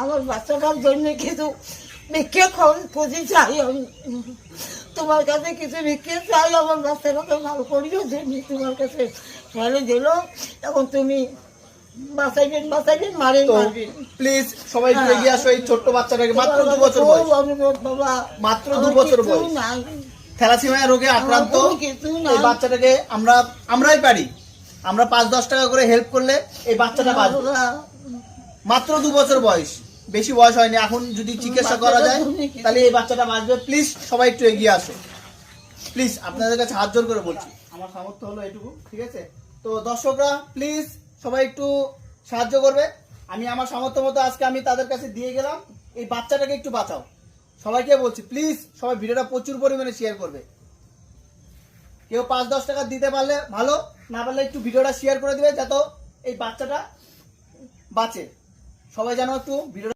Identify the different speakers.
Speaker 1: আমার বাচ্চাটার জন্য কিছু ভিক্ষে পুঁজি চাই আমি, তোমার কাছে কিছু ভিক্ষে চাই, আমার বাচ্চাটাকে ভালো করিও জন্য তোমার কাছে ফেলে দিল, এখন তুমি বাঁচাইবেন মারে
Speaker 2: প্লিজ সবাই একটু এগিয়ে আসো। এই ছোট্ট বাচ্চাটাকে মাত্র 2 বছর বয়স,
Speaker 1: অনুরোধ বাবা,
Speaker 2: মাত্র 2 বছর বয়স, থ্যালাসেমিয়া রোগে আক্রান্ত। এই বাচ্চাটাকে আমরাই পারি, আমরা 5-10 টাকা করে হেল্প করলে এই বাচ্চাটা বাঁচবে। মাত্র 2 বছর বয়স, বেশি বয়স হয়নি। এখন যদি চিকিৎসা করা যায় তাহলে এই বাচ্চাটা বাঁচবে। প্লিজ সবাই একটু এগিয়ে আসো, প্লিজ আপনাদের কাছে হাত জোর করে বলছি। আমার সামর্থ্য হলো এটুকু, ঠিক আছে? তো দর্শকরা প্লিজ সবাই একটু সাহায্য করবে। আমি আমার সামর্থ্য মতো আজকে আমি তাদের কাছে দিয়ে গেলাম। এই বাচ্চাটাকে একটু বাঁচাও, সবাইকে বলছি। প্লিজ সবাই ভিডিওটা প্রচুর পরিমাণে শেয়ার করবে। কেউ 5-10 টাকা দিতে পারলে ভালো, না পারলে একটু ভিডিওটা শেয়ার করে দিবে, যাতে এই বাচ্চাটা বাঁচে। সবাই যেন একটু ভিডিও